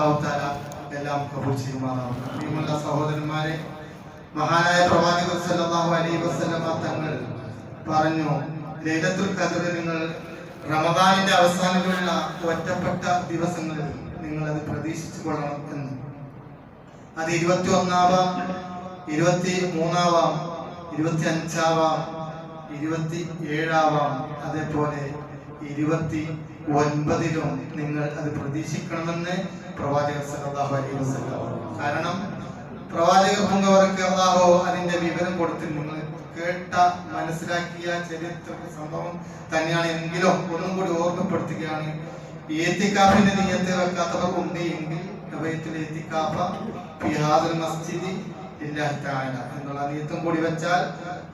അല്ലാഹു തആല എല്ലാം കബൂൽ ചെയ്യുമാറാവട്ടെ. പ്രിയമുള്ള സഹോദരന്മാരെ, മഹാനായ പ്രവാചകൻ സല്ലല്ലാഹു അലൈഹി വസല്ലമ തങ്ങൾ പറഞ്ഞു, ലൈലത്തുൽ ഖദ്ർ നിങ്ങൾ റമദാനിന്റെ അവസാനത്തിലുള്ള ഒറ്റപ്പെട്ട ദിവസങ്ങളിൽ നിങ്ങൾ അത് പ്രതീക്ഷിച്ചു കൊള്ളണം എന്ന്. അത് 21-ആവാം, 23-ആവാം, 25-ആവാം, 27-ആവാം, അതേപോലെ 29-ലും നിങ്ങൾ അത് പ്രതീക്ഷിക്കണമെന്ന് പ്രവാചകർ സല്ലല്ലാഹു അലൈഹി വസല്ലം. കാരണം പ്രവാചകർ മുഖവർക്ക് അല്ലാഹു അതിന്റെ വിവരം കൊടുത്ത് നിങ്ങൾ കേട്ട മനസ്സിലാക്കിയ ചരിത്ര സംഭവം തന്നെയാണ്. എങ്കിലും ഒന്നും കൂടി ഓർമ്മപ്പെടുത്തുകയാണ്, ഇഅ്തികാഫിന്റെ നിയ്യത്ത് വെക്കാത്തവർ ഉണ്ട് എങ്കിൽ മസ്ജിദി ലില്ലാഹി തആല എന്നുള്ള നിയ്യത്തും കൂടി വെച്ചാൽ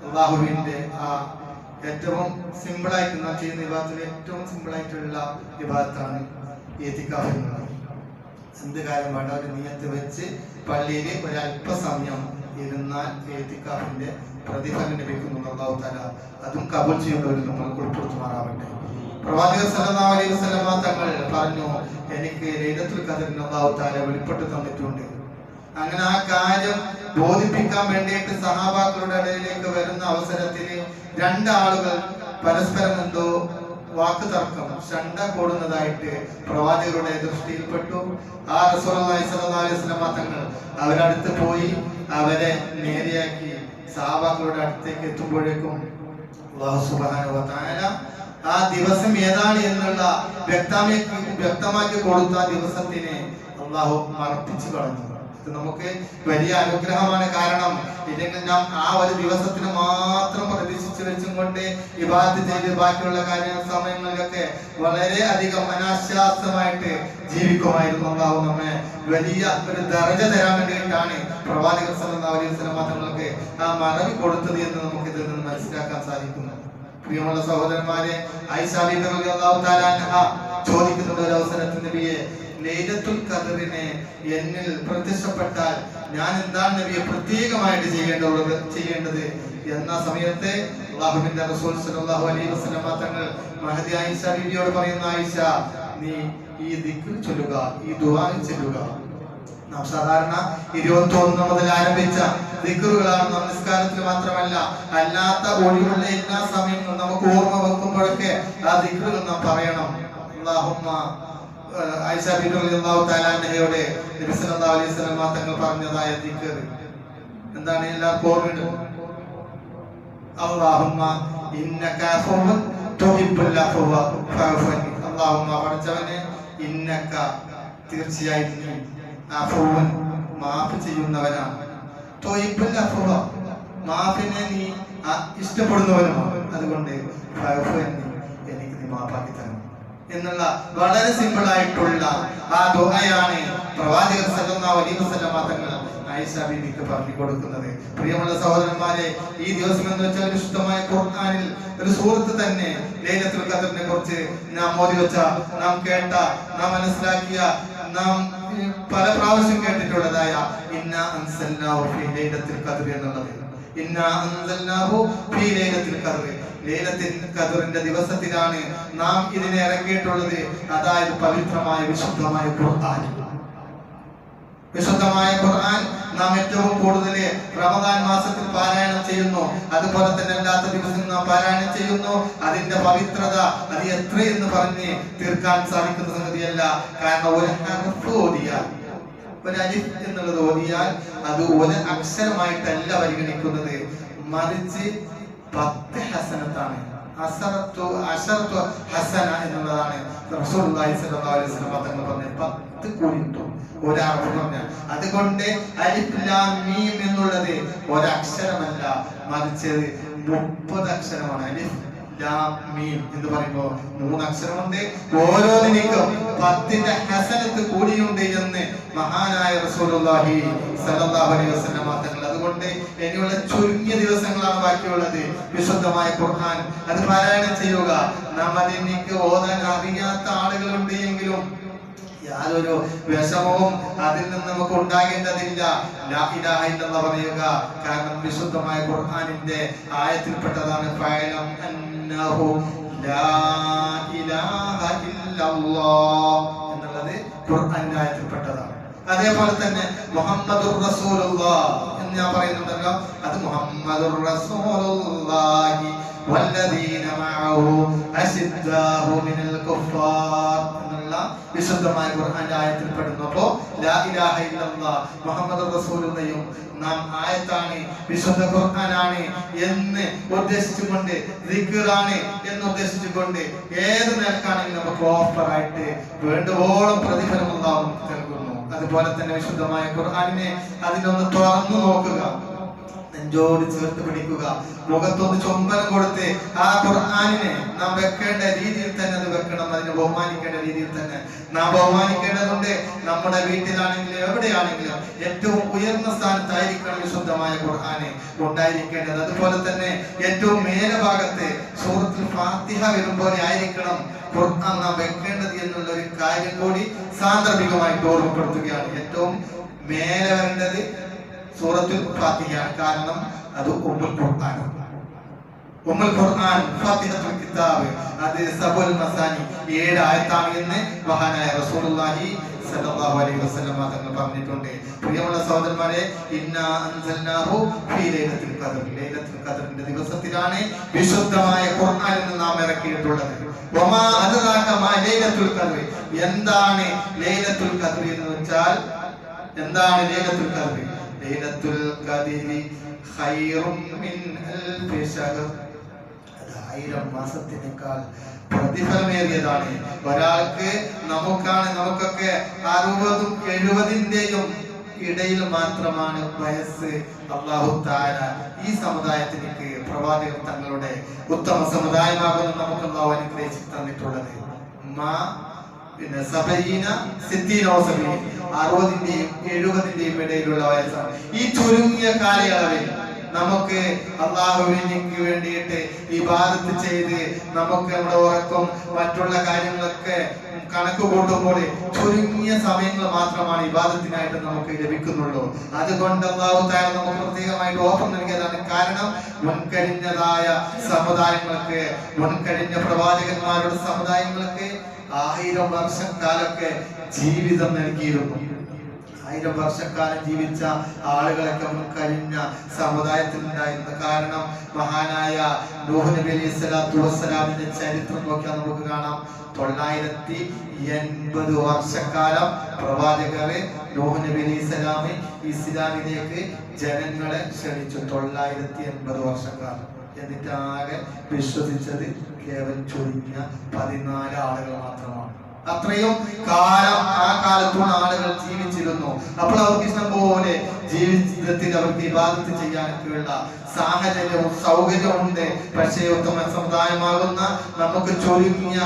അല്ലാഹുവിന്റെ ആ ഏറ്റവും സിമ്പിൾ ആയിട്ട് നാം ചെയ്യുന്ന ഇബാദത്തിൽ ഏറ്റവും സിമ്പിൾ ആയിട്ടുള്ള ഇബാദത്താണ് ഇഅ്തികാഫ് എന്നുള്ളത്. എന്ത് കാര്യം വേണ്ട ഒരു നിയ്യത്ത് വെച്ച് പള്ളിയിൽ ഒരല്പസമയം ഇരുന്നാൽ ഇഅ്തികാഫിന്റെ പ്രതിഫലം ലഭിക്കുന്നു. അല്ലാഹു തആല അതും കബൂൽ ചെയ്യുന്നവരിൽ നമ്മൾ ഉൾപ്പെടുത്തുമാറാവട്ടെ. പ്രവാചകർ സല്ലല്ലാഹു അലൈഹി വസല്ലമ തങ്ങൾ പറഞ്ഞു, എനിക്ക് ലൈലത്തുൽ ഖദ്റിനെ അല്ലാഹു തആല വെളിപ്പെട്ട് തന്നിട്ടുണ്ട്. അങ്ങനെ ആ കാര്യം ബോധിപ്പിക്കാൻ വേണ്ടിയിട്ട് സഹാബാക്കളുടെ ഇടയിലേക്ക് വരുന്ന അവസരത്തിൽ രണ്ടാളുകൾ പരസ്പരം എന്തോ വാക്ക് തർക്കം ശണ്ട കൂടുന്നതായിട്ട് പ്രവാചകരുടെ ദൃഷ്ടിയിൽപ്പെട്ടു. ആ റസൂലുള്ളാഹി സ്വല്ലല്ലാഹു അലൈഹി വസല്ലമ തങ്ങൾ അവരടുത്ത് പോയി അവരെ നേരെയാക്കി സഹാബാക്കളുടെ അടുത്തേക്ക് എത്തുമ്പോഴേക്കും അല്ലാഹു സുബ്ഹാനഹു വ തആല ആ ദിവസം ഏതാണ് എന്നുള്ള വ്യക്തമാക്കി കൊടുത്ത ദിവസത്തിനെ അല്ലാഹു മറപ്പിച്ചു കളഞ്ഞു. ഇത് നമുക്ക് വലിയ അനുഗ്രഹമാണ്. കാരണം ഇല്ലെങ്കിൽ നാം ആ ഒരു ദിവസത്തിന് മാത്രം പ്രതീക്ഷിച്ചു വെച്ചും കൊണ്ട് ഇബാദത്ത് ചെയ്ത് ബാക്കിയുള്ള സമയങ്ങളിലൊക്കെ വളരെ അധികം അനാശ്വാസമായിട്ട് ജീവിക്കുമായിരുന്നു. അല്ലാഹു നമ്മെ വലിയ ഒരു ദർജ തരാൻ വേണ്ടിയിട്ടാണ് പ്രവാചകർ സല്ലല്ലാഹു അലൈഹി വസല്ലം തങ്ങൾക്ക് ആ മറവി കൊടുത്തത് എന്ന് നമുക്ക് ഇതിൽ നിന്ന് മനസ്സിലാക്കാൻ സാധിക്കുന്നു. പ്രിയമുള്ള സഹോദരന്മാരെ, ആയിഷ ബീബി റളിയല്ലാഹു തആല അൻഹ ചോദിക്കുന്നുണ്ട് ഒരു അവസരത്തിൽ, നബിയെ ലൈലത്തുൽ ഖദ്റിനെ എന്നിൽ പ്രത്യക്ഷപ്പെട്ടാൽ ഞാൻ എന്താണ് നബിയെ പ്രത്യേകമായിട്ട് ചെയ്യേണ്ടത് എന്ന സമയത്ത് അല്ലാഹുവിന്റെ റസൂൽ സല്ലല്ലാഹു അലൈഹി വസല്ലം തങ്ങൾ മഹദി ആയിഷ ബീവിയോട് പറയുന്ന, ആയിഷ നീ ഈ ദിക്ർ ചൊല്ലുക, ഈ ദുആ ചൊല്ലുക. നാം സാധാരണ 21 മുതൽ ആരംഭിച്ച ദിക്റുകളാണ്. നമസ്കാരത്തിൽ മാത്രമല്ല അല്ലാത്ത ഒഴിവുള്ള എല്ലാ സമയങ്ങളും നമുക്ക് ഓർമ്മ വെക്കുമ്പോഴൊക്കെ ആ ദിക്റുകൾ നാം പറയണം. അല്ലാഹുമ്മ ആയിഷ ബീബി റളിയല്ലാഹു തആല അൻഹയോട് നബി സല്ലല്ലാഹു അലൈഹി വസല്ലം തങ്ങൾ പറഞ്ഞതായ ദിക്ർ എന്താണ്? എല്ലാവർക്കും ഓർമ്മയുണ്ട്. അല്ലാഹുമ്മ ഇന്നക അഫ്വൻ തുഹിബ്ബുൽ അഫ്വ ഫഅഫു അന്നി. അല്ലാഹുമ്മ പടച്ചവനെ ഇന്നക തീർച്ചയായും നീ അഫ്വൻ മാഫ് ചെയ്യുന്നവനാണ്, തുഹിബ്ബുൽ അഫ്വ മാഫിനെ നീ ഇഷ്ടപ്പെടുന്നവനുമാണ്. അതുകൊണ്ട് ഫഅഫു അന്നി എനിക്ക് നീ മാഫാക്കി തരണം എന്നുള്ള വളരെ സിമ്പിൾ ആയിട്ടുള്ള ആ ദുആയാണ് പ്രവാചകർ സല്ലല്ലാഹു അലൈഹി വസല്ലം തങ്ങൾ ആയിഷ ബീവിക്ക് പറഞ്ഞു കൊടുക്കുന്നത്. പ്രിയമുള്ള സഹോദരന്മാരെ, ഈ ദിവസം എന്ന് വെച്ചാൽ വിശുദ്ധമായ ഖുർആനിൽ ഒരു സൂറത്ത് തന്നെ ലൈലത്തുൽ ഖദ്റിനെ കുറിച്ച് നാം ഓതി വെച്ച, നാം കേട്ട, നാം മനസ്സിലാക്കിയ, നാം പല പ്രാവശ്യം കേട്ടിട്ടുള്ളതായ ഇന്നാ അൻസൽനാഹു ഫീ ലൈലത്തുൽ ഖദ്ർ എന്നുള്ളത്. ഇന്നാ അൻസൽനാഹു ഫീ ലൈലത്തുൽ ഖദ്ർ, ലൈലത്തുൽ ഖദ്റിന്റെ ദിവസത്തിലാണ് നാം ഇതിനെ ഇറക്കിയിട്ടുള്ളത്. അതായത് പവിത്രമായ വിശുദ്ധമായ ഖുർആൻ. വിശുദ്ധമായ ഖുർആൻ നാം ഏറ്റവും കൂടുതൽ റമദാൻ മാസത്തിൽ പാരായണം ചെയ്യുന്നു. അതുപോലെ തന്നെ അല്ലാത്ത ദിവസം നാം പാരായണം ചെയ്യുന്നു. അതിന്റെ പവിത്രത അത് എത്രയെന്ന് പറഞ്ഞ് തീർക്കാൻ സാധിക്കുന്ന സംഗതിയല്ല. കാരണം ഒരു ഹർഫ് ഓതിയാൽ, ഒരു അലിഫ് എന്നുള്ളത് ഓതിയാൽ അത് ഒരു അക്ഷരമായിട്ടല്ല പരിഗണിക്കുന്നത്, മറിച്ച് 10 ഹസനത്താണ്. അശറത്തു ഹസന എന്നുള്ളതാണ് റസൂലുള്ളാഹി സ്വല്ലല്ലാഹു അലൈഹി വസല്ലം തങ്ങൾ പറഞ്ഞത്. 10 കൂടിയിട്ടും ഒരർത്ഥം പറഞ്ഞാൽ, അതുകൊണ്ട് അലിഫ് ലാം മീം എന്നുള്ളത് ഒരക്ഷരമല്ല, മറിച്ച് 30 അക്ഷരമാണ്. അലിഫ് ലാം മീം എന്ന് പറയുമ്പോൾ 3 അക്ഷരമുണ്ട്. ഓരോന്നിനും 10ന്റെ ഹസനത്ത് കൂടിയുണ്ട് എന്ന് മഹാനായ റസൂലുള്ളാഹി സ്വല്ലല്ലാഹു അലൈഹി വസല്ലം തങ്ങൾ. അതുകൊണ്ട് ഇനിയുള്ള ചുരുങ്ങിയ ദിവസങ്ങളാണ് ബാക്കിയുള്ളത്. വിശുദ്ധമായ ഖുർആൻ അത് പാരായണം ചെയ്യുക. നാം അതിലേക്ക് ഓതാൻ അറിയാത്ത ആളുകളുണ്ട് എങ്കിലും യാതൊരു വിഷമവും അതിൽ നിന്ന് നമുക്ക് ഉണ്ടാകേണ്ടതില്ല. ലാ ഇലാഹ ഇല്ലല്ലാഹ് പറയുക. കാരണം വിശുദ്ധമായ ഖുർആനിന്റെ ആയത്തിൽപ്പെട്ടതാണ് ഫഅലം അന്നഹു ലാ ഇലാഹ ഇല്ലല്ലാഹ് എന്നുള്ളത് ഖുർആനിന്റെ ആയത്തിൽപ്പെട്ടതാണ്. അതേപോലെ തന്നെ മുഹമ്മദുർ റസൂലുള്ളാഹ് എന്ന് ഞാൻ പറയുന്നുണ്ടല്ലോ, അത് മുഹമ്മദുർ റസൂലുള്ളാഹി വല്ലദീന മഅഹു അശിദ്ദാഹു മിനൽ കുഫാർ എന്നുള്ള വിശുദ്ധമായ ഖുർആന്റെ ആയത്തിൽ പെടുന്നു. അപ്പോ ലാ ഇലാഹ ഇല്ലല്ലാഹ് മുഹമ്മദുർ റസൂലുള്ളാഹിയും നാം ആയത്താണ്, വിശുദ്ധ ഖുർആനാണ് എന്ന് ഉദ്ദേശിച്ചുകൊണ്ട്, ദിക്റാണ് എന്ന് ഉദ്ദേശിച്ചുകൊണ്ട് ഏത് നിലക്കാണെങ്കിലും നമുക്ക് ഓഫറായിട്ട് വേണ്ടുവോളം പ്രതിഫലം അല്ലാഹു നൽകുന്നു. അതുപോലെ തന്നെ വിശുദ്ധമായ ഖുർആനിനെ അതിനൊന്ന് തുറന്നു നോക്കുക, നെഞ്ചോട് ചേർത്ത് പിടിക്കുക, മുഖത്തൊന്ന് ചുംബനം കൊടുത്ത് ആ ഖുർആനിനെ നാം വെക്കേണ്ട രീതിയിൽ തന്നെ അത് വെക്കണം. അതിനെ ബഹുമാനിക്കേണ്ട രീതിയിൽ തന്നെ നാം ബഹുമാനിക്കേണ്ടതുണ്ട്. നമ്മുടെ വീട്ടിലാണെങ്കിലും എവിടെയാണെങ്കിലും ഏറ്റവും ഉയർന്ന സ്ഥാനത്തായിരിക്കണം വിശുദ്ധമായ ഖുർആന് ഉണ്ടായിരിക്കേണ്ടത്. അതുപോലെ തന്നെ ഏറ്റവും മേലഭാഗത്ത് സൂറത്തുൽ ഫാത്തിഹ വരുമ്പോലെ ആയിരിക്കണം ഖുർആൻ നാം വെക്കേണ്ടത് എന്നുള്ള ഒരു കാര്യം കൂടി സാന്ദർഭികമായിട്ട് ഓർമ്മപ്പെടുത്തുകയാണ്. ഏറ്റവും മേലെ വരേണ്ടത് സൂറത്തുൽ ഫാത്തിഹയാണ്. കാരണം അത് ഉമ്മുൽ ഖുർആൻ, ഉമ്മുൽ ഖുർആൻ ഫാത്തിഹത്തുൽ കിതാബ്, അത് സബുൽ മസാനി 7 ആയത്താണ് എന്ന് മഹാനായ റസൂലുള്ളാഹി സ്വല്ലല്ലാഹു അലൈഹി വസല്ലം തങ്ങൾ പറഞ്ഞിട്ടുണ്ട്. പ്രിയമുള്ള സഹോദരന്മാരെ, ഇന്നാ അൻസൽനാഹു ഫീ ലൈലത്തുൽ ഖദ്ർ, ലൈലത്തുൽ ഖദ്റിന്റെ ദിവസത്തിലാണ് വിശുദ്ധമായ ഖുർആൻ നാം ഇറക്കിയിട്ടുള്ളത്. വമാ അദ്റാക മാ ലൈലത്തുൽ ഖദ്ർ, എന്താണ് ലൈലത്തുൽ ഖദ്ർ എന്ന് വെച്ചാൽ എന്താണ് ലൈലത്തുൽ ഖദ്ർ? ലൈലത്തുൽ ഖദ്രി ഖൈറും മിൻ അൽഫി ശഹർ, അത് 1000 മാസത്തിനേക്കാൾ പ്രതിഫലമേറിയതാണ്. ഒരാൾക്ക് നമുക്കൊക്കെ 60ഉം 70ന്റെയും ഇടയിൽ മാത്രമാണ് വയസ്സ്. അല്ലാഹു തആല ഈ സമുദായത്തിലേക്ക് പ്രവാചകർ തങ്ങളുടെ ഉത്തമ സമുദായമാകുന്നു നമുക്ക് അല്ലാഹു അനുഗ്രഹിച്ചു തന്നിട്ടുള്ളത്. പിന്നെ 60ന്റെയും 70ന്റെയും ഇടയിലുള്ള വയസ്സാണ്. ഈ ചുരുങ്ങിയ കാലയളവിൽ നമുക്ക് അല്ലാഹുവിന് വേണ്ടിയിട്ട് ഇബാദത്ത് ചെയ്ത് നമുക്ക് നമ്മുടെ ഉറക്കം മറ്റുള്ള കാര്യങ്ങളൊക്കെ കണക്ക് കൂട്ടുമ്പോൾ ചുരുങ്ങിയ സമയങ്ങൾ മാത്രമാണ് ഇബാദത്തിനായിട്ട് നമുക്ക് ലഭിക്കുന്നുള്ളൂ. അതുകൊണ്ട് അല്ലാഹു തആല നമുക്ക് പ്രത്യേകമായിട്ട് ഓഫർ നൽകിയതാണ്. കാരണം മുൻകഴിഞ്ഞതായ സമുദായങ്ങൾക്ക്, മുൻകഴിഞ്ഞ പ്രവാചകന്മാരുടെ സമുദായങ്ങൾക്ക് 1000 വർഷക്കാലൊക്കെ ജീവിതം നൽകിയിരുന്നു. 1000 വർഷക്കാലം ജീവിച്ച ആളുകളൊക്കെ കഴിഞ്ഞ സമുദായത്തിൽ ഉണ്ടായിരുന്നു. കാരണം മഹാനായ നൂഹ് നബി അലൈഹി സ്വലാത്തു വസ്സലാമിന്റെ ചരിത്രം നോക്കിയാൽ നമുക്ക് കാണാം. 980 വർഷക്കാലം പ്രവാചകരെ നൂഹ് നബി അലൈഹി സ്വലാം ഇസ്ലാമിലേക്ക് ജനങ്ങളെ ക്ഷണിച്ചു. 980 വർഷക്കാലം. എന്നിട്ട് ആകെ വിശ്വസിച്ചത് കേവലം ചുരുങ്ങിയ 14 ആളുകൾ മാത്രമാണ്. അത്രയും കാലം ആ കാലത്തുള്ള ആളുകൾ ജീവിച്ചിരുന്നു. അപ്പോൾ അവർക്ക് ഇഷ്ടം പോലെ ജീവിതത്തിൽ അവർക്ക് ഇബാദത്ത് ചെയ്യാനൊക്കെയുള്ള സാഹചര്യവും സൗകര്യവും ഉണ്ട്. പക്ഷേ ഉത്തമ സമുദായമാകുന്ന നമുക്ക് ചുരുങ്ങിയ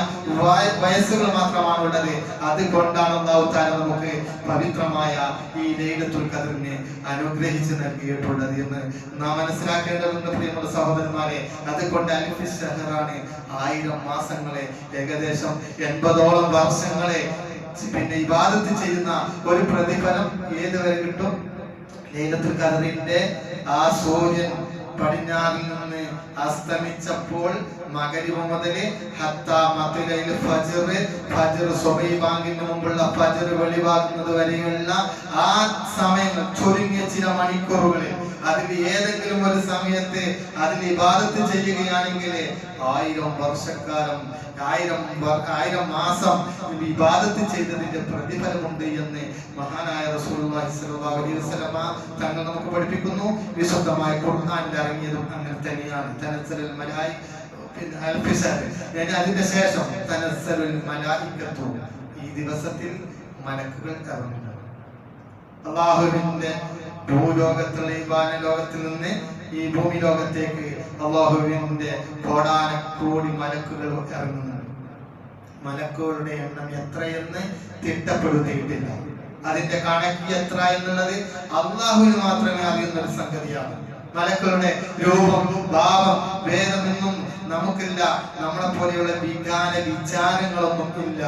വയസ്സുകൾ മാത്രമാണ് ഉള്ളത്. അതുകൊണ്ടാണ് അല്ലാഹു തആല നമുക്ക് പവിത്രമായ ഈ ലൈലത്തുൽ ഖദ്റിനെ അനുഗ്രഹിച്ച് നൽകിയിട്ടുള്ളത് എന്ന് നാം മനസ്സിലാക്കേണ്ടതുണ്ട് പ്രിയമുള്ള സഹോദരന്മാരെ. അതുകൊണ്ട് അൽഫി ശഹറാണ്, 1000 മാസങ്ങളെ, ഏകദേശം 80ഓളം വർഷങ്ങളെ പിന്നെ ഇബാദത്ത് ചെയ്യുന്ന ഒരു പ്രതിഫലം ഏതുവരെ കിട്ടും? ലൈലത്തുൽ ഖദ്റിന്റെ ആ സൂര്യൻ പടിഞ്ഞാറിൽ നിന്ന് അസ്തമിച്ചപ്പോൾ മഗ്‌രിബ് മുതൽ ഹത്താ മത്ലഇൽ ഫജ്ർ, ഫജ്ർ സുബഹി ബാങ്കിന് മുമ്പുള്ള ഫജ്ർ വെളിവാകുന്നത് വരെയുള്ള ആ സമയങ്ങൾ, ചുരുങ്ങിയ ചില മണിക്കൂറുകളിൽ, അതിൽ ഏതെങ്കിലും ഒരു സമയത്ത് അതിൽ ഇബാദത്ത് ചെയ്യുകയാണെങ്കിൽ 1000 വർഷക്കാലം, 1000 മാസം ഇബാദത്ത് ചെയ്തതിന്റെ പ്രതിഫലമുണ്ട് എന്ന് മഹാനായ റസൂലുള്ളാഹി സ്വല്ലല്ലാഹു അലൈഹി വസല്ലമ തങ്ങൾ നമുക്ക് പഠിപ്പിക്കുന്നു. വിശുദ്ധമായ ഖുർആനിൽ ഇറങ്ങിയതും അങ്ങനെ തന്നെയാണ്. തനസ്സലുൽ മലായിക, പിന്നെ അൽഫി ശഹർ, അതിന്റെ ശേഷം തനസ്സലുൽ മലായികത്തു, ഈ ദിവസത്തിൽ മലക്കുകൾ ഇറങ്ങുന്നു. അല്ലാഹുവിന്റെ ഭൂലോകത്തുള്ള ഈ വാനലോകത്തിൽ നിന്ന് ഈ ഭൂമി ലോകത്തേക്ക് അല്ലാഹുവിന്റെ കോടാനക്കോടി മലക്കുകൾ ഇറങ്ങുന്നുണ്ട്. മലക്കുകളുടെ എണ്ണം എത്രയെന്ന് തിട്ടപ്പെടുത്തിയിട്ടില്ല. അതിന്റെ കണക്ക് എത്ര എന്നുള്ളത് അല്ലാഹുവിന് മാത്രമേ അറിയുന്ന ഒരു സംഗതിയാണ്. മലക്കുകളുടെ രൂപം, ഭാവം, ഭേദമൊന്നും നമുക്കില്ല. നമ്മളെ പോലെയുള്ള വികാര വിചാരങ്ങളൊന്നും ഇല്ല.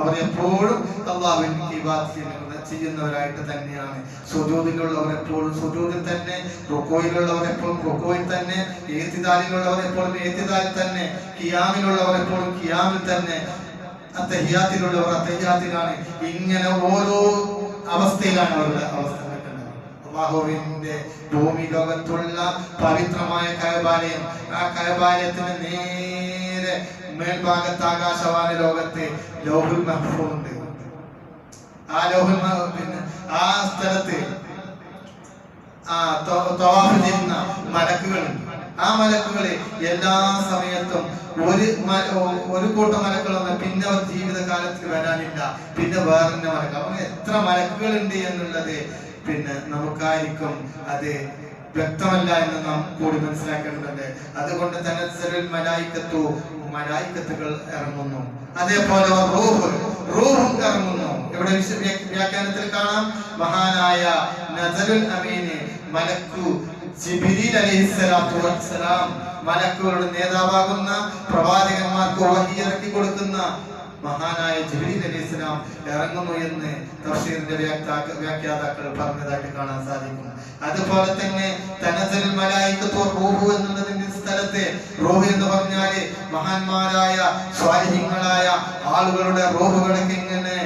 അവർ എപ്പോഴും അല്ലാഹുവിനെ ഇബാദത്ത് ചെയ്യുന്നവരായിട്ട് തന്നെയാണ്. സുജൂദിലുള്ളവർ എപ്പോഴും സുജൂദിൽ തന്നെ, റുകൂയിലുള്ളവർ എപ്പോഴും റുകൂയിൽ തന്നെ, ഇഅ്തിദാലിലുള്ളവർ എപ്പോഴും ഇഅ്തിദാലിൽ തന്നെ, ഖിയാമിലുള്ളവർ എപ്പോഴും ഖിയാമിൽ തന്നെ, അത്തഹിയാത്തിലുള്ളവർ അത്തഹിയാത്തിലാണ്. ഇങ്ങനെ ഓരോ അവസ്ഥ അവസ്ഥയിലാണ് അവരുടെ അവസ്ഥ നടക്കുന്നത്. അല്ലാഹുവിന്റെ ഭൂമി ലോകത്തുള്ള പവിത്രമായ കഅബാലയം, ആ കഅബാലയത്തിന് നേരെ മേൽഭാഗത്ത് ആകാശവാന ലോകത്ത് ലൗഹുൽ മഹ്ഫൂദ് ഉണ്ട്. ആ ലൗഹുൽ മഹ്ഫൂദ് ആ സ്ഥലത്ത് തവാഫ് ചെയ്യുന്ന മലക്കുകളുണ്ട്. ആ മലക്കുകളെ എല്ലാ സമയത്തും ഒരു കൂട്ടം മലക്കുകളൊന്നും പിന്നെ അവർ ജീവിതകാലത്തിൽ വരാനില്ല. പിന്നെ വേറെ മലക്ക്. അപ്പൊ എത്ര മലക്കുകളുണ്ട് എന്നുള്ളത് പിന്നെ നമുക്കായിരിക്കും അത് വ്യക്തമല്ല എന്ന് നാം കൂടി മനസ്സിലാക്കേണ്ടതുണ്ട്. അതുകൊണ്ട് തനസ്സലുൽ മലായിക്കത്തുകൾ ഇറങ്ങുന്നു. അതേപോലെ റൂഹും ഇറങ്ങുന്നു. ഇവിടെ വ്യാഖ്യാനത്തിൽ കാണാം, മഹാനായ നസലുൽ അമീന് മലക്കു ജിബ്രീൽ അലൈഹിസ്സലാത്തു വസ്സലാം, മലക്കുകളുടെ നേതാവാകുന്ന പ്രവാചകന്മാർക്ക് വഹി ഇറക്കി കൊടുക്കുന്ന മഹാനായ ജിബ്രീൽ അലൈഹിസ്സലാം ഇറങ്ങുന്നു എന്ന് തഫ്സീറിന്റെ വ്യാഖ്യാതാക്കൾ പറഞ്ഞതായിട്ട് കാണാൻ സാധിക്കും. അതുപോലെ തന്നെ തനസലുൽ മലായികത്തു റൂഹു എന്നുള്ളതിന്റെ സ്ഥലത്തെ റൂഹ് എന്ന് പറഞ്ഞാല് മഹാന്മാരായ സ്വാലിഹീങ്ങളായ ആളുകളുടെ റൂഹുകളൊക്കെ ഇങ്ങനെ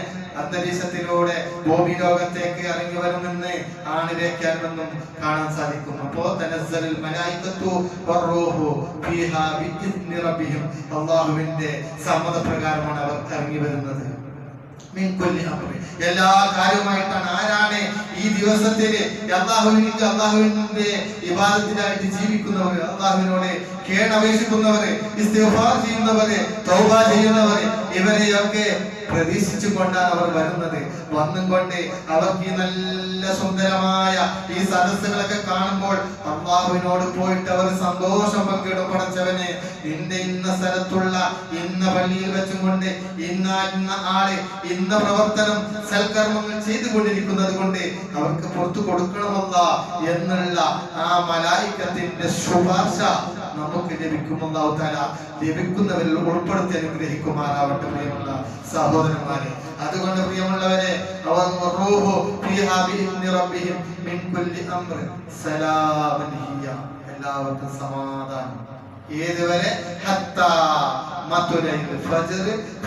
അന്തരീക്ഷത്തിലൂടെ ഭൂമി ലോകത്തേക്ക് ഇറങ്ങി വരുമെന്ന് ആണ് വ്യാഖ്യാനമെന്നും കാണാൻ സാധിക്കും. അപ്പോ തനസ്സലുൽ മലായികത്തു വറൂഹു ഫീഹാ ബിഇദ്നി റബ്ബിഹിം, അല്ലാഹുവിന്റെ സമ്മതപ്രകാരമാണ് അവർ ഇറങ്ങി വരുന്നത്. എല്ലാ കാര്യവുമായിട്ടാണ്. ആരാണ് ഈ ദിവസത്തില് അല്ലാഹുവിന്റെ ഇബാദത്തിനായിട്ട് ജീവിക്കുന്നവര്, അല്ലാഹുവിനോട് കേണപേക്ഷിക്കുന്നവര്, ഇസ്തിഗ്ഫാർ ചെയ്യുന്നവര്, തൗബ ചെയ്യുന്നവര്, ഇവരെയൊക്കെ പ്രതീക്ഷിച്ചു കൊണ്ടാണ് അവർ വരുന്നത്. വന്നും കൊണ്ട് അവർക്ക് ഈ നല്ല സുന്ദരമായ ഈ സദസ്സുകളൊക്കെ കാണുമ്പോൾ അല്ലാഹുവിനോട് പോയിട്ട് അവർ സന്തോഷം പങ്കിടും. പടച്ചവനെ, നിന്റെ ഇന്ന സ്ഥലത്തുള്ള ഇന്ന പള്ളിയിൽ വെച്ചും കൊണ്ട് ഇന്ന ആള് ഇന്ന പ്രവർത്തനം സൽക്കർമ്മങ്ങൾ ചെയ്തുകൊണ്ടിരിക്കുന്നത് കൊണ്ട് അവർക്ക് പുറത്തു കൊടുക്കണമല്ല എന്നുള്ള ആ മലായികത്തിന്റെ ശുപാർശ നമുക്ക് ലഭിക്കുമെന്നാവും. തല ലഭിക്കുന്നവരിൽ ഉൾപ്പെടുത്തി അനുഗ്രഹിക്കുമാറാവട്ടെ പ്രിയമുള്ള സഹോദരന്മാരെ. അതുകൊണ്ട് പ്രിയമുള്ളവരെ, എല്ലാവർക്കും സമാധാനം. ഏതുവരെ?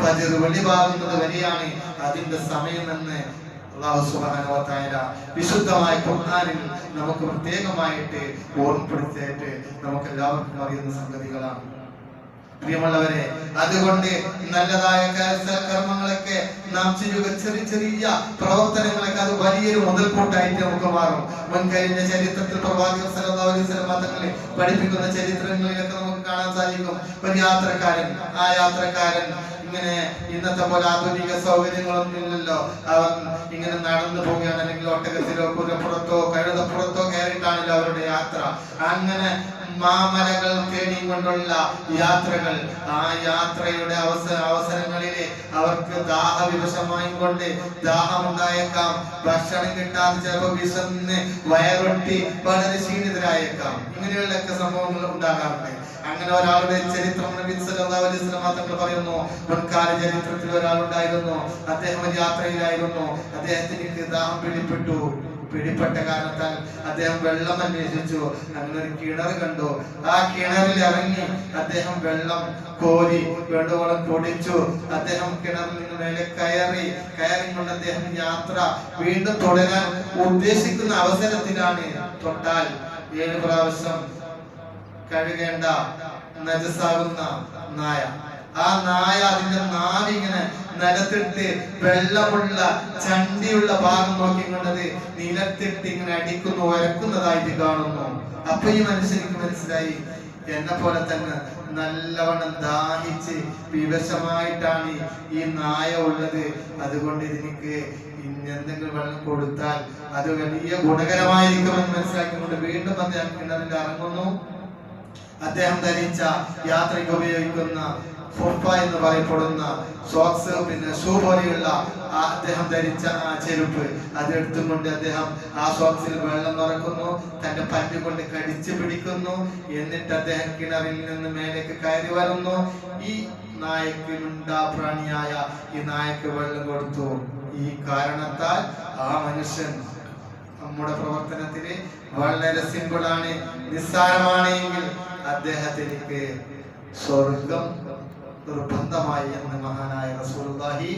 ഫജ്ർ വെളിവാകുന്നത് വരെയാണ് അതിന്റെ സമയമെന്ന് അല്ലാഹു സുബ്ഹാനഹു വ തആല വിശുദ്ധമായ ഖുർആനിൽ നമുക്ക് പ്രത്യേകമായിട്ട് ഓർമ്മപ്പെടുത്തിയിട്ട് നമുക്ക് എല്ലാവർക്കും അറിയുന്ന സംഗതികളാണ് പ്രിയമുള്ളവരെ. അതുകൊണ്ട് നല്ലതായ കർമ്മങ്ങളൊക്കെ നാം ചെയ്യുക, ചെറിയ ചെറിയ പ്രവർത്തനങ്ങളൊക്കെ അത് വലിയൊരു മുതൽക്കൂട്ടായിട്ട് നമുക്ക് മാറും. മുൻകഴിഞ്ഞ ചരിത്രത്തിൽ പ്രവാചകൻ സല്ലല്ലാഹു അലൈഹി വസല്ലം തങ്ങളെ പഠിപ്പിക്കുന്ന ചരിത്രങ്ങളിലൊക്കെ നമുക്ക് കാണാൻ സാധിക്കും. ഒരു യാത്രക്കാരൻ, ആ യാത്രക്കാരൻ ഇങ്ങനെ ഇന്നത്തെ പോലെ ആധുനിക സൗകര്യങ്ങളൊന്നും ഇല്ലല്ലോ. അവൻ ഇങ്ങനെ നടന്നു പോവുകയാണ്, അല്ലെങ്കിൽ ഒട്ടകത്തിലോ കുതിരപ്പുറത്തോ കഴുതപ്പുറത്തോ കയറിയിട്ടാണല്ലോ അവരുടെ യാത്ര. അങ്ങനെ മാമലകൾ തേടിയും കൊണ്ടുള്ള യാത്രകൾ. ആ യാത്രയുടെ അവസരങ്ങളില് അവർക്ക് ദാഹവിവശമായും കൊണ്ട് ദാഹമുണ്ടായേക്കാം, ഭക്ഷണം കിട്ടാതെ ചിലപ്പോൾ വിശന്ന് വയറൊട്ടി വളരെ ക്ഷീണിതരായേക്കാം. ഇങ്ങനെയുള്ളൊക്കെ സംഭവങ്ങൾ ഉണ്ടാകാറുണ്ട്. അങ്ങനെ ഒരാളുടെ ചരിത്രം നബി സല്ലല്ലാഹു അലൈഹി വസല്ലം തങ്ങൾ പറയുന്നു, മുൻകാല ചരിത്രത്തിൽ ഒരാളുണ്ടായിരുന്നു. അദ്ദേഹം ഒരു യാത്രയിലായിരുന്നു. അദ്ദേഹത്തിന് ദാഹം പിടിപ്പെട്ട കാരണത്താൽ അദ്ദേഹം വെള്ളം അന്വേഷിച്ചു. അങ്ങനെ ഒരു കിണർ കണ്ടു. ആ കിണറിൽ ഇറങ്ങി അദ്ദേഹം വെള്ളം കോരി വേണ്ടുവോളം കുടിച്ചു. അദ്ദേഹം കിണറിൽ നിന്ന് മേലെ കയറിക്കൊണ്ട് അദ്ദേഹം യാത്ര വീണ്ടും തുടരാൻ ഉദ്ദേശിക്കുന്ന അവസരത്തിലാണ് തൊട്ടാൽ 7 പ്രാവശ്യം കഴുകേണ്ട നജസാകുന്ന നായ. ആ നായ അതിന്റെ നാവിങ്ങനെ നിലത്തിട്ട് വെള്ളമുള്ള ചണ്ടിയുള്ള ഭാഗം നോക്കിക്കൊണ്ടത് നിലത്തിട്ട് ഇങ്ങനെ അടിക്കുന്നു, വരക്കുന്നതായിട്ട് കാണുന്നു. അപ്പൊ ഈ മനുഷ്യർക്ക് മനസ്സിലായി, എന്നെ പോലെ തന്നെ നല്ലവണ്ണം ദാഹിച്ച് വിവശമായിട്ടാണ് ഈ നായ ഉള്ളത്. അതുകൊണ്ട് ഇതിനിക്ക് എന്തെങ്കിലും വെള്ളം കൊടുത്താൽ അത് വലിയ ഗുണകരമായിരിക്കുമെന്ന് മനസ്സിലാക്കിക്കൊണ്ട് വീണ്ടും അദ്ദേഹം കിണറിൽ ഇറങ്ങുന്നു. അദ്ദേഹം ധരിച്ച യാത്രയ്ക്ക് ഉപയോഗിക്കുന്ന ഫുഫ എന്ന് പറയപ്പെടുന്ന സോക്സ്, പിന്നെ ഷൂ പോലെയുള്ള അദ്ദേഹം ധരിച്ച ആ ചെരുപ്പ് അതെടുത്തുകൊണ്ട് അദ്ദേഹം ആ സോക്സിൽ വെള്ളം നിറക്കുന്നു, തന്റെ പല്ല് കൊണ്ട് കടിച്ചു പിടിക്കുന്നു. എന്നിട്ട് അദ്ദേഹം കിണറിൽ നിന്ന് മേലേക്ക് കയറി വരുന്നു. ഈ നായക്ക് പ്രാണിയായ ഈ നായക്ക് വെള്ളം കൊടുത്തു. ഈ കാരണത്താൽ ആ മനുഷ്യൻ നമ്മുടെ പ്രവർത്തനത്തിന് വളരെ സിമ്പിളാണ്, നിസ്സാരമാണ് എങ്കിൽ അദ്ദേഹത്തിലേക്ക് സ്വർഗം നിർബന്ധമായി എന്ന് മഹാനായ റസൂലുള്ളാഹി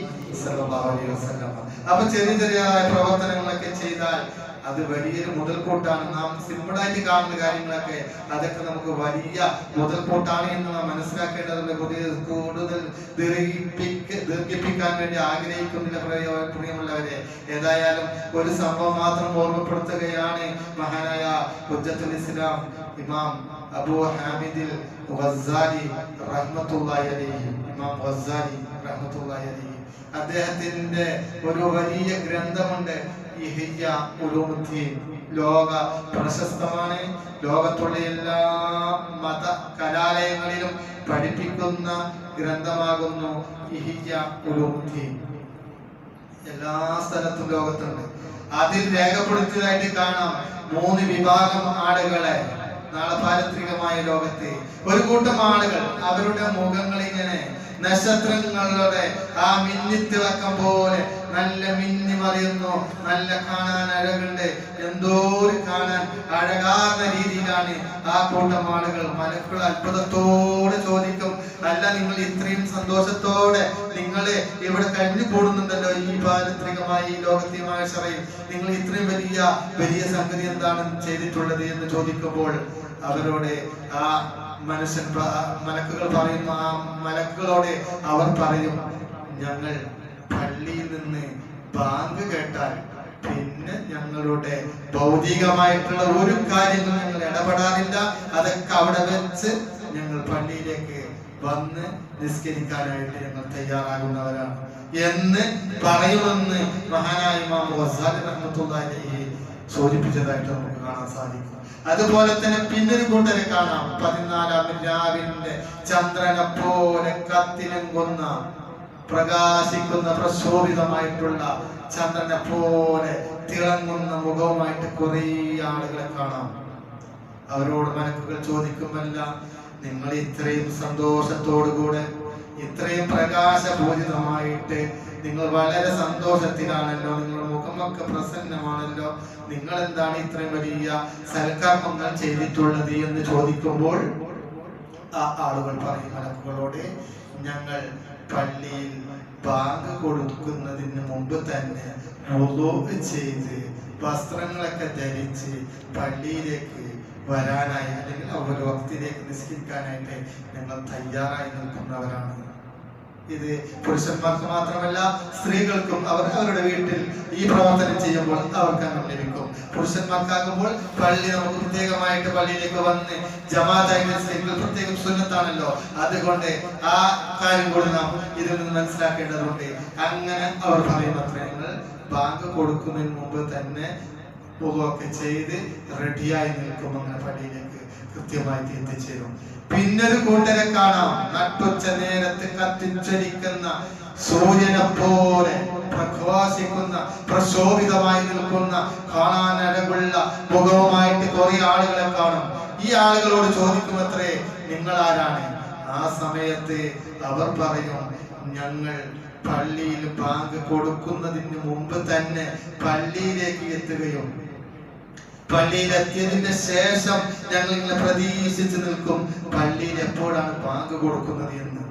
സ്വല്ലല്ലാഹു അലൈഹി വസല്ലം. അപ്പൊ ചെറിയ ചെറിയ പ്രവർത്തനങ്ങളൊക്കെ ചെയ്താൽ അത് വലിയൊരു മുതൽക്കൂട്ടാണ്. നാം സിമ്പിളായിട്ട് കാണുന്ന കാര്യങ്ങളൊക്കെ അതൊക്കെ നമുക്ക് വലിയ മുതൽക്കൂട്ടാണ് എന്ന് നാം മനസ്സിലാക്കേണ്ടതുണ്ട്. കൂടുതൽ ദീർഘിപ്പിക്കാൻ വേണ്ടി ആഗ്രഹിക്കുന്നില്ല പ്രിയമുള്ളവരെ. ഏതായാലും ഒരു സംഭവം മാത്രം ഓർമ്മപ്പെടുത്തുകയാണ്. മഹാനായ ഹുജ്ജത്തുൽ ഇസ്ലാം ഇമാം അബൂ ഹാമിദിൽ ഗസ്സാലി റഹ്മത്തുള്ളാഹി അലൈഹി, ഇമാം ഗസ്സാലി റഹ്മത്തുള്ളാഹി അലൈഹി, അദ്ദേഹത്തിന്റെ ഒരു വലിയ ഗ്രന്ഥമുണ്ട് ഇഹ്യാ ഉലൂമുദ്ദീൻ. ലോക പ്രശസ്തമാണ്. ലോകത്തുള്ള എല്ലാ മത കലാലയങ്ങളിലും പഠിപ്പിക്കുന്ന ഗ്രന്ഥമാകുന്നു ഇഹ്യാ ഉലൂമുദ്ദീൻ. എല്ലാ സ്ഥലത്തും ലോകത്തുണ്ട്. അതിൽ രേഖപ്പെടുത്തിയതായിട്ട് കാണാം 3 വിഭാഗം ആളുകളെ. നാളെ പാരത്രികമായ ലോകത്ത് ഒരു കൂട്ടം ആളുകൾ അവരുടെ മുഖങ്ങൾ ഇങ്ങനെ നക്ഷത്രങ്ങളുടെ ആ മിന്നിത്തിളക്കം പോലെ നല്ല മിന്നി മറിയുന്നു. നല്ല കാണാൻ അഴകുണ്ട്. എന്തോ കാണാൻ അഴകാർന്ന രീതിയിലാണ് ആ കൂട്ടം ആളുകൾ. മലക്കുകൾ അത്ഭുതത്തോടെ ചോദിക്കും, അല്ല നിങ്ങൾ ഇത്രയും സന്തോഷത്തോടെ നിങ്ങൾ ഇവിടെ കഴിഞ്ഞു കൂടുന്നുണ്ടല്ലോ ഈ പാരത്രികമായ ഈ ലോകത്തിയമായ ശറയിൽ, നിങ്ങൾ ഇത്രയും വലിയ സംഗതി എന്താണ് ചെയ്തിട്ടുള്ളത് എന്ന് ചോദിക്കുമ്പോൾ അവരോട് ആ മലക്കുകൾ പറയുന്നു, ആ മലക്കുകളോട് അവർ പറയും, ഞങ്ങൾ പള്ളിയിൽ നിന്ന് ബാങ്ക് കേട്ടാൽ പിന്നെ ഞങ്ങളുടെ ഭൗതികമായിട്ടുള്ള ഒരു കാര്യങ്ങൾ ഞങ്ങൾ ഇടപെടാറില്ല. അതൊക്കെ അവിടെ വെച്ച് ഞങ്ങൾ പള്ളിയിലേക്ക് വന്ന് നിസ്കരിക്കാനായിട്ട് ഞങ്ങൾ തയ്യാറാകുന്നവരാണ് എന്ന് പറയുമെന്ന് മഹാനായ ഇമാം ഗസ്സാലി റഹ്മത്തുള്ളാഹി അലൈഹി സൂചിപ്പിച്ചതായിട്ട് നമുക്ക് കാണാൻ സാധിക്കും. അതുപോലെ തന്നെ പിന്നൊരു കൂട്ടരെ കാണാം. 14-ാം രാവിന്റെ ചന്ദ്രനെ പോലെ കത്തിലങ്കുന്ന പ്രകാശിക്കുന്ന പ്രശോഭിതമായിട്ടുള്ള ചന്ദ്രനെ പോലെ തിളങ്ങുന്ന മുഖവുമായിട്ട് കുറെ ആളുകളെ കാണാം. അവരോട് മലക്കുകൾ ചോദിക്കുമല്ല, നിങ്ങൾ ഇത്രയും സന്തോഷത്തോടുകൂടെ ഇത്രയും പ്രകാശപൂരിതമായിട്ട് നിങ്ങൾ വളരെ സന്തോഷത്തിലാണല്ലോ, നിങ്ങളുടെ മുഖമൊക്കെ പ്രസന്നമാണല്ലോ, നിങ്ങൾ എന്താണ് ഇത്രയും വലിയ സൽക്കർമ്മങ്ങൾ ചെയ്തിട്ടുള്ളത് എന്ന് ചോദിക്കുമ്പോൾ ആ ആളുകൾ പറയും മലക്കുകളോട്, ഞങ്ങൾ പള്ളിയിൽ ബാങ്ക് കൊടുക്കുന്നതിന് മുമ്പ് തന്നെ വുളൂ ചെയ്ത് വസ്ത്രങ്ങളൊക്കെ ധരിച്ച് പള്ളിയിലേക്ക് വരാനായി അല്ലെങ്കിൽ ഒരു വക്തിലേക്ക് നിസ്കരിക്കാനായിട്ട് ഞങ്ങൾ തയ്യാറായി നിൽക്കുന്നവരാണ്. ഇത് പുരുഷന്മാർക്ക് മാത്രമല്ല സ്ത്രീകൾക്കും അവരുടെ വീട്ടിൽ ഈ പ്രവർത്തനം ചെയ്യുമ്പോൾ അവർക്ക് അങ്ങനെ ലഭിക്കും. പുരുഷന്മാർക്കാകുമ്പോൾ പള്ളി നമുക്ക് പ്രത്യേകമായിട്ട് പള്ളിയിലേക്ക് വന്ന് ജമാഅത്തായി നിസ്കരിക്കൽ പ്രത്യേകം സുന്നത്താണല്ലോ. അതുകൊണ്ട് ആ കാര്യം കൂടി നാം ഇതിൽ നിന്ന് മനസ്സിലാക്കേണ്ടതുണ്ട്. അങ്ങനെ അവർ പറയുമത്രേ, ഞങ്ങൾ ബാങ്ക് കൊടുക്കുന്നതിന് മുമ്പ് തന്നെ ഒക്കെ ചെയ്ത് റെഡിയായി നിൽക്കും. അങ്ങനെ പള്ളിയിലേക്ക് കൃത്യമായിട്ട് എത്തിച്ചേരും. പിന്നൊരു കൂട്ടരെ കാണാം, നട്ടുച്ച നേരത്ത് കത്തിച്ചൊലിക്കുന്ന സൂര്യനെ പോലെ പ്രകാശിക്കുന്ന പ്രശോഭിതമായി നിൽക്കുന്ന കാണാൻ അഴകുള്ള മുഖവുമായിട്ട് കുറെ ആളുകളെ കാണും. ഈ ആളുകളോട് ചോദിക്കുമത്രേ, നിങ്ങൾ ആരാണ്? ആ സമയത്ത് അവർ പറയും, ഞങ്ങൾ പള്ളിയിൽ ബാങ്ക് കൊടുക്കുന്നതിന് മുമ്പ് തന്നെ പള്ളിയിലേക്ക് എത്തുകയും പള്ളിയിൽ എത്തിയതിന്റെ ശേഷം ഞങ്ങൾ ഇങ്ങനെ പ്രതീക്ഷിച്ച് നിൽക്കും പള്ളിയിൽ എപ്പോഴാണ് ബാങ്ക് കൊടുക്കുന്നത് എന്ന്.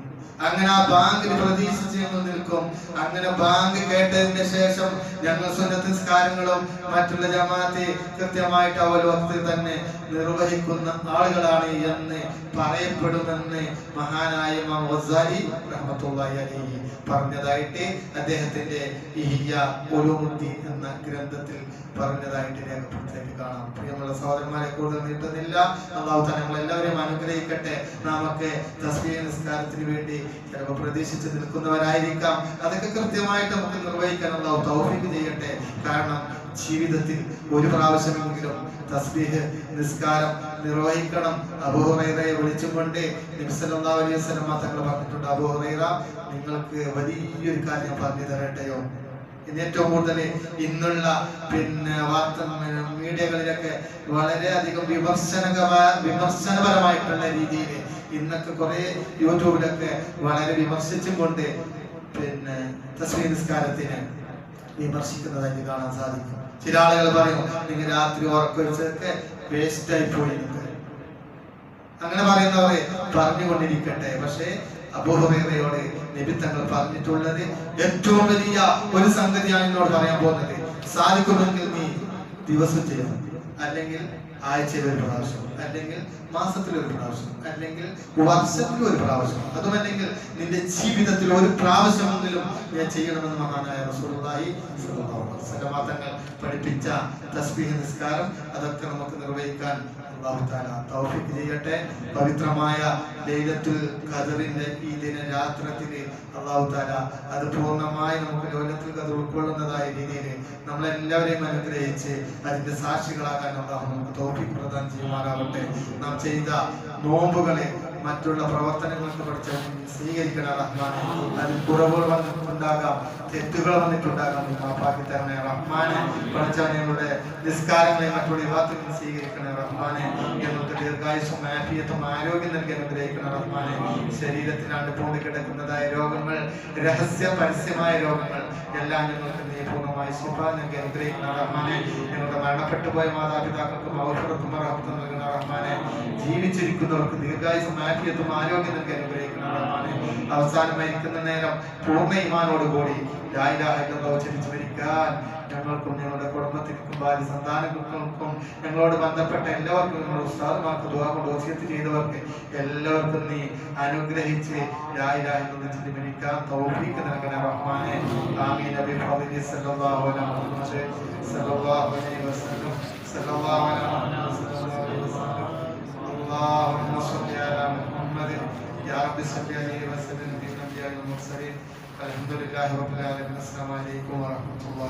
അങ്ങനെ ആ ബാങ്കിന് പ്രതീക്ഷിച്ച് ഞങ്ങൾ നിൽക്കും. അങ്ങനെ ബാങ്ക് കേട്ടതിന്റെ ശേഷം ഞങ്ങൾ സുന്നത്ത് നിസ്കാരങ്ങളും മറ്റുള്ള ജമാഅത്തെ കൃത്യമായിട്ട് അവലോകത്തിൽ തന്നെ നിർവഹിക്കുന്ന ആളുകളാണ് എന്ന് പറയപ്പെടുമെന്ന് മഹാനായ ഇമാം ഗസ്സാലി റഹ്മത്തുള്ളാഹി അലൈഹി പറഞ്ഞതായിട്ട് അദ്ദേഹത്തിന്റെ ഇഹ്യാ ഉലൂമുദ്ദീൻ എന്ന ഗ്രന്ഥത്തിൽ പറഞ്ഞതായിട്ട് രേഖപ്പെടുത്തിയിട്ട് കാണാം. പ്രിയമുള്ള സഹോദരന്മാരെ, കൂടുതൽ നീട്ടുന്നില്ല. അല്ലാഹു തആല നമ്മളെ എല്ലാവരെയും അനുഗ്രഹിക്കട്ടെ. നാമൊക്കെ തസ്ബീഹ് നിസ്കാരത്തിന് വേണ്ടി ചിലപ്പോൾ പ്രതീക്ഷിച്ച് നിൽക്കുന്നവരായിരിക്കാം. അതൊക്കെ കൃത്യമായിട്ട് നമുക്ക് നിർവഹിക്കാൻ അല്ലാഹു തൗഫീഖ് ചെയ്യട്ടെ. കാരണം ജീവിതത്തിൽ ഒരു പ്രാവശ്യമെങ്കിലും തസ്ബീഹ് നിസ്കാരം നിർവഹിക്കണം. അബൂ ഹുറൈറയെ വിളിച്ചുകൊണ്ട് നബി സല്ലല്ലാഹു അലൈഹി വസല്ലം തങ്ങൾ പറഞ്ഞിട്ടുണ്ട്, അബൂ ഹുറൈറ, നിങ്ങൾക്ക് വലിയൊരു കാര്യം പറഞ്ഞു തരട്ടെയോ? ഏറ്റവും കൂടുതൽ ഇന്നുള്ള വാർത്താ മീഡിയകളിലൊക്കെ വളരെയധികം വിമർശനപരമായിട്ടുള്ള രീതിയിൽ ഇന്നൊക്കെ കുറെ യൂട്യൂബിലൊക്കെ വളരെ വിമർശിച്ചും കൊണ്ട് തസ്ബീഹ് നിസ്കാരത്തിനെ വിമർശിക്കുന്നതായിട്ട് കാണാൻ സാധിക്കും. ചില ആളുകൾ പറയും, നിങ്ങൾ രാത്രി ഉറക്കൊഴിച്ചതൊക്കെ വേസ്റ്റ് ആയി പോയി. അങ്ങനെ പറയുന്നവരെ പറഞ്ഞുകൊണ്ടിരിക്കട്ടെ. പക്ഷേ അബൂ ഹുറൈറയോട് നബി തങ്ങൾ പറഞ്ഞിട്ടുള്ളത്, ഏറ്റവും വലിയ ഒരു സംഗതിയാണ് എന്നോട് പറയാൻ പോകുന്നത്. സാധിക്കുമെങ്കിൽ നീ ദിവസം ചെയ്യണം, അല്ലെങ്കിൽ ആഴ്ചയിൽ ഒരു പ്രാവശ്യം, അല്ലെങ്കിൽ മാസത്തിൽ ഒരു പ്രാവശ്യം, അല്ലെങ്കിൽ വർഷത്തിൽ ഒരു പ്രാവശ്യം, അതുമല്ലെങ്കിൽ നിന്റെ ജീവിതത്തിൽ ഒരു പ്രാവശ്യമെങ്കിലും ഞാൻ ചെയ്യണമെന്ന് മഹാനായ റസൂലുള്ളാഹി സ്വല്ലല്ലാഹു അലൈഹി വസല്ലം തങ്ങൾ പഠിപ്പിച്ച തസ്ബീഹ് നിസ്കാരം അതൊക്കെ നമുക്ക് നിർവഹിക്കാൻ അല്ലാഹു തആല തൗഫീഖ് ചെയ്യട്ടെ. പവിത്രമായ ലൈലത്തുൽ ഖദറിന്റെ ഈ ദിനരാത്രത്തിൽ അല്ലാഹു തആല അത് പൂർണ്ണമായി നമുക്ക് ലൈലത്തുൽ ഖദർ ഉൾക്കൊള്ളുന്നതായ രീതിയിൽ നമ്മളെല്ലാവരെയും അനുഗ്രഹിച്ച് അതിന്റെ സാക്ഷികളാകാൻ അല്ലാഹു നമുക്ക് തൗഫീഖ് പ്രദാനം ചെയ്യുമാറാവട്ടെ. നാം ചെയ്ത നോമ്പുകളെ മറ്റുള്ള പ്രവർത്തനങ്ങൾക്ക് പഠിച്ച് സ്വീകരിക്കണം റഹ്മാനെ. അതിൽ കുറവുകൾ വന്നിട്ടുണ്ടാകാം, തെറ്റുകൾ വന്നിട്ടുണ്ടാകാം, മാപ്പാക്കി തരണേ റഹ്മാനെ. പഠിച്ചവങ്ങളുടെ നിസ്കാരങ്ങളെ മറ്റുള്ള വിവാദത്തിൽ സ്വീകരിക്കണേ റഹ്മാനെ. ഞങ്ങൾക്ക് ദീർഘായുസ്സും ആഫിയത്തും ആരോഗ്യം നൽകി അനുഗ്രഹിക്കണം റഹ്മാനെ. ശരീരത്തിനാണ്ട് പൂണ്ടി കിടക്കുന്നതായ രോഗങ്ങൾ, രഹസ്യ പരസ്യമായ രോഗങ്ങൾ എല്ലാം ഞങ്ങൾക്ക് നീ പൂർണ്ണമായി ശിഫ നൽകി അനുഗ്രഹിക്കണം റഹ്മാനെ. ഞങ്ങളുടെ മരണപ്പെട്ടു പോയ മാതാപിതാക്കൾക്ക് മഗ്ഫിറത്തും റഹ്മത്തും നൽകണം റഹ്മാനെ. ജീവിച്ചിരിക്കുന്നവർക്ക് ദീർഘായുസ്സും ആഫിയത്തും ആരോഗ്യം നൽകി അനുഗ്രഹിക്കണം റഹ്മാനെ. അവസാനം മരിക്കുന്ന നേരം പൂർണ്ണ ഈമാനോട് കൂടി ലാ ഇലാഹ ഇല്ലല്ലാഹ് ഉച്ചരിച്ച് മരിക്കാൻ ഞങ്ങൾക്കും ഞങ്ങളുടെ കുടുംബത്തിനും ഭാര്യ സന്താനങ്ങൾക്കും ഞങ്ങളോട് ബന്ധപ്പെട്ട എല്ലാവർക്കും, ഞങ്ങളുടെ ഉസ്താദുമാർക്ക് ദുആ കൊണ്ട് വസിയത്ത് ചെയ്തവർക്ക് എല്ലാവർക്കും നീ അനുഗ്രഹിച്ച് ലാ ഇലാഹ ഇല്ലല്ലാഹ് ചൊല്ലി മരിക്കാൻ തൗഫീഖ് നൽകണേ റഹ്മാനെ. ആമീൻ. ബിഫദ്ലി സല്ലല്ലാഹു അലൈഹി വസല്ലം സല്ലല്ലാഹു അലൈഹി വസല്ലം സല്ലല്ലാഹു അലൈഹി വസല്ലം. اللهم صل على محمد يا رب صل عليه وسلم بالانبياء والمرسلين. الحمد لله رب العالمين. السلام عليكم ورحمه الله.